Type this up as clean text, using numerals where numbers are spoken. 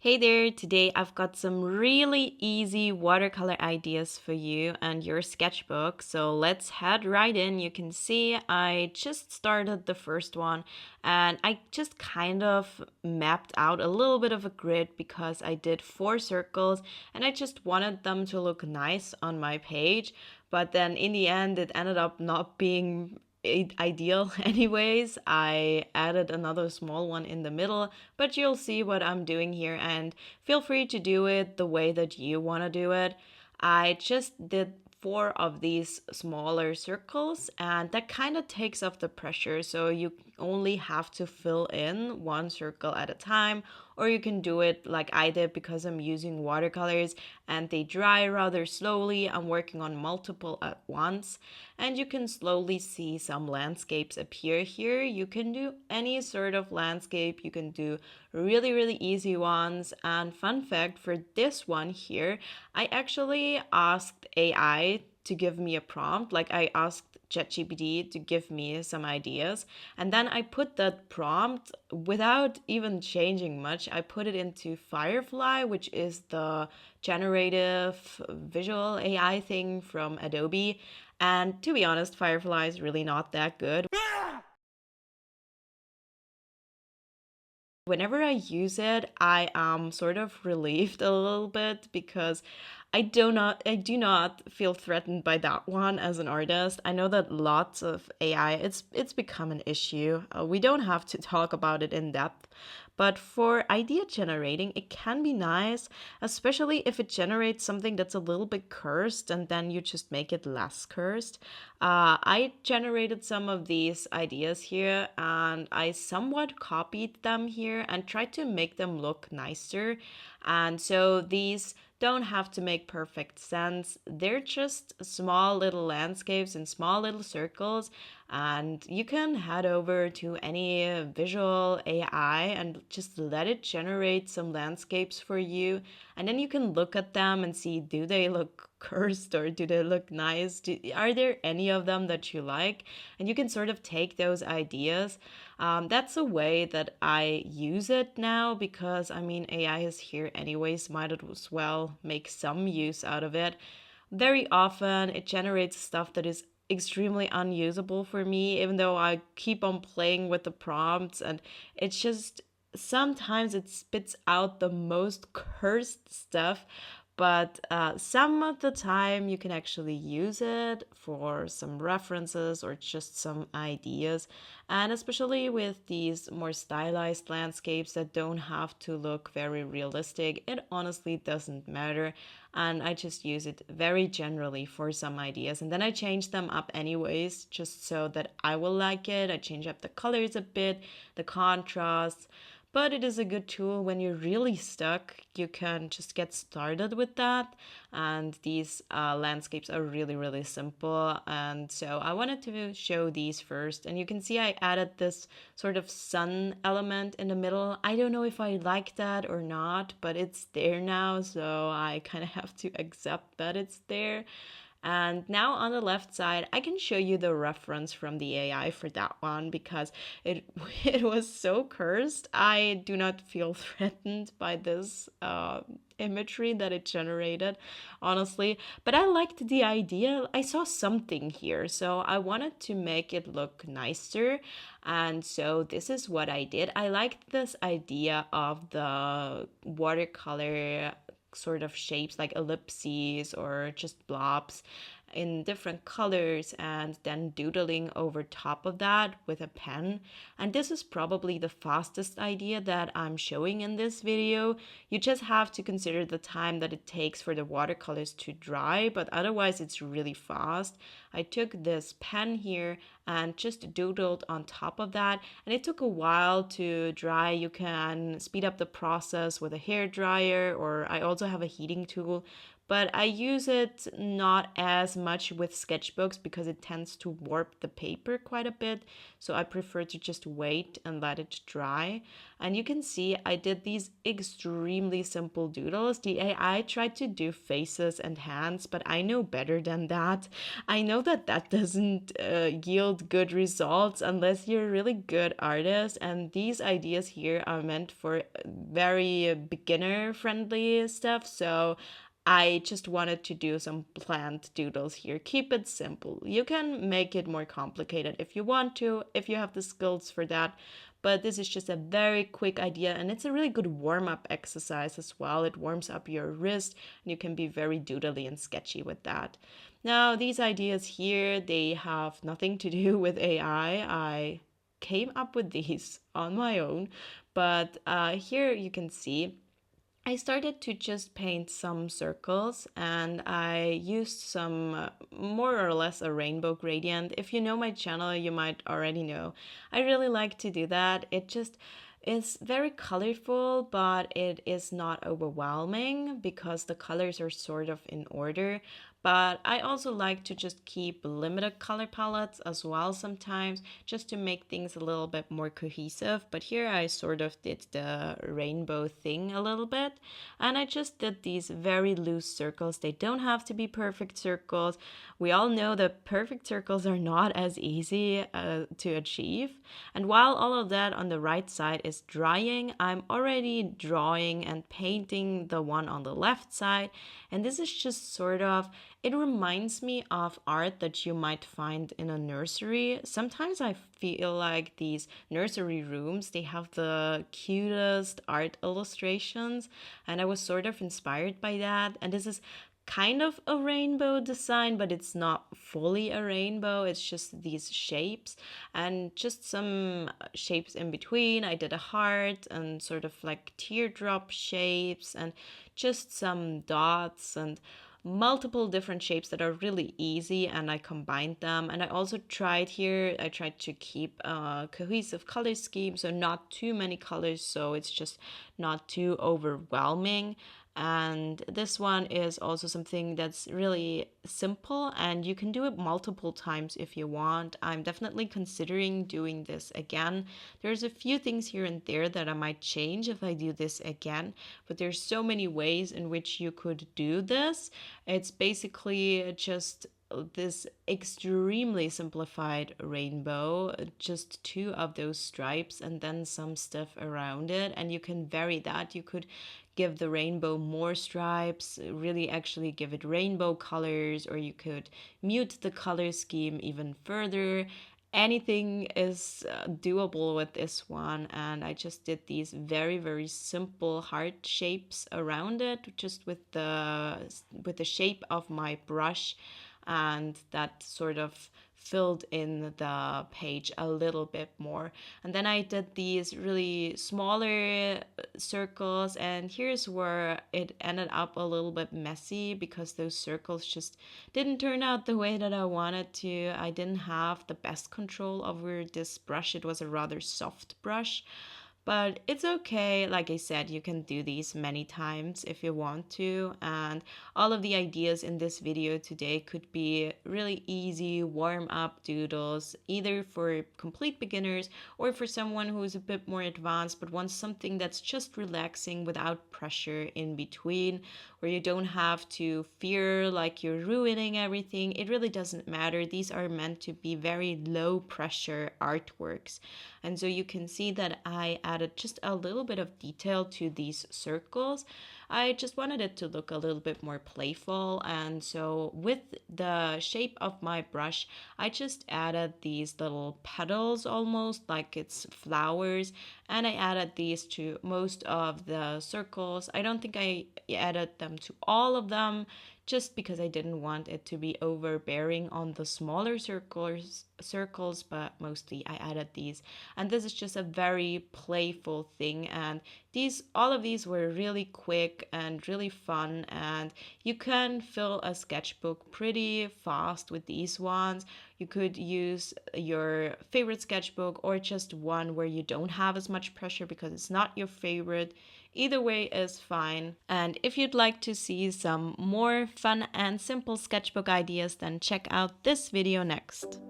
Hey there, today I've got some really easy watercolor ideas for you and your sketchbook. So let's head right in. You can see I just started the first one and I just kind of mapped out a little bit of a grid because I did 4 circles and I just wanted them to look nice on my page. But then in the end, it ended up not being ideal anyways. I added another small one in the middle, but you'll see what I'm doing here and feel free to do it the way that you want to do it. I just did 4 of these smaller circles and that kind of takes off the pressure, so you only have to fill in 1 circle at a time, or you can do it like I did because I'm using watercolors and they dry rather slowly. I'm working on multiple at once and you can slowly see some landscapes appear here. You can do any sort of landscape, you can do really easy ones. And fun fact for this one here, I actually asked AI to give me a prompt. Like I asked ChatGPT to give me some ideas, and then I put that prompt without even changing much. I put it into Firefly, which is the generative visual AI thing from Adobe. And to be honest, Firefly is really not that good. Whenever I use it, I am sort of relieved a little bit because I do not feel threatened by that one as an artist. I know that lots of AI, it's become an issue. We don't have to talk about it in depth, but for idea generating, it can be nice, especially if it generates something that's a little bit cursed and then you just make it less cursed. I generated some of these ideas here and I somewhat copied them here and tried to make them look nicer. And so these don't have to make perfect sense. They're just small little landscapes in small little circles. And you can head over to any visual AI and just let it generate some landscapes for you. And then you can look at them and see, do they look cursed or do they look nice? Are there any of them that you like? And you can sort of take those ideas. That's a way that I use it now because I mean, AI is here anyways, might as well make some use out of it. Very often it generates stuff that is extremely unusable for me, even though I keep on playing with the prompts, and it's just sometimes it spits out the most cursed stuff. But some of the time you can actually use it for some references or just some ideas. And especially with these more stylized landscapes that don't have to look very realistic, it honestly doesn't matter. And I just use it very generally for some ideas. And then I change them up anyways, just so that I will like it. I change up the colors a bit, the contrast, but it is a good tool when you're really stuck. You can just get started with that. And these landscapes are really simple. And so I wanted to show these first. And you can see I added this sort of sun element in the middle. I don't know if I like that or not, but it's there now. So I kind of have to accept that it's there. And now on the left side, I can show you the reference from the AI for that one because it it was so cursed. I do not feel threatened by this imagery that it generated, honestly. But I liked the idea. I saw something here, so I wanted to make it look nicer. And so this is what I did. I liked this idea of the watercolor sort of shapes like ellipses or just blobs in different colors and then doodling over top of that with a pen. And this is probably the fastest idea that I'm showing in this video. You just have to consider the time that it takes for the watercolors to dry, but otherwise it's really fast. I took this pen here and just doodled on top of that, and it took a while to dry. You can speed up the process with a hair dryer, or I also have a heating tool, but I use it not as much with sketchbooks because it tends to warp the paper quite a bit. So I prefer to just wait and let it dry. And you can see I did these extremely simple doodles. The AI tried to do faces and hands, but I know better than that. I know that that doesn't yield good results unless you're a really good artist. And these ideas here are meant for very beginner friendly stuff. So I just wanted to do some plant doodles here. Keep it simple. You can make it more complicated if you want to, if you have the skills for that. But this is just a very quick idea, and it's a really good warm up exercise as well. It warms up your wrist, and you can be very doodly and sketchy with that. Now, these ideas here, they have nothing to do with AI. I came up with these on my own, but here you can see I started to just paint some circles, and I used some more or less a rainbow gradient. If you know my channel, you might already know. I really like to do that. It just is very colorful, but it is not overwhelming because the colors are sort of in order. But I also like to just keep limited color palettes as well sometimes, just to make things a little bit more cohesive. But here I sort of did the rainbow thing a little bit, and I just did these very loose circles. They don't have to be perfect circles. We all know that perfect circles are not as easy to achieve. And while all of that on the right side is drying, I'm already drawing and painting the one on the left side. And this is just sort of, it reminds me of art that you might find in a nursery. Sometimes I feel like these nursery rooms, they have the cutest art illustrations, and I was sort of inspired by that. And this is kind of a rainbow design, but it's not fully a rainbow. It's just these shapes and just some shapes in between. I did a heart and sort of like teardrop shapes and just some dots and multiple different shapes that are really easy, and I combined them. And I also tried to keep a cohesive color scheme, so not too many colors, so it's just not too overwhelming. And this one is also something that's really simple, and you can do it multiple times if you want. I'm definitely considering doing this again. There's a few things here and there that I might change if I do this again, but there's so many ways in which you could do this. It's basically just this extremely simplified rainbow, just two of those stripes and then some stuff around it, and you can vary that. You could give the rainbow more stripes, really actually give it rainbow colors, or you could mute the color scheme even further. Anything is doable with this one, and I just did these very, very simple heart shapes around it, just with the shape of my brush, and that sort of filled in the page a little bit more. And then I did these really smaller circles, and here's where it ended up a little bit messy because those circles just didn't turn out the way that I wanted to. I didn't have the best control over this brush. It was a rather soft brush. But it's okay. Like I said, you can do these many times if you want to. And all of the ideas in this video today could be really easy warm-up doodles, either for complete beginners or for someone who's a bit more advanced but wants something that's just relaxing without pressure in between, where you don't have to fear like you're ruining everything. It really doesn't matter. These are meant to be very low pressure artworks. And so you can see that I added just a little bit of detail to these circles. I just wanted it to look a little bit more playful. And so with the shape of my brush, I just added these little petals, almost like it's flowers. And I added these to most of the circles. I don't think I added them to all of them, just because I didn't want it to be overbearing on the smaller circles, but mostly I added these. And this is just a very playful thing, and all of these were really quick and really fun, and you can fill a sketchbook pretty fast with these ones. You could use your favorite sketchbook or just one where you don't have as much pressure because it's not your favorite. Either way is fine. And if you'd like to see some more fun and simple sketchbook ideas, then check out this video next.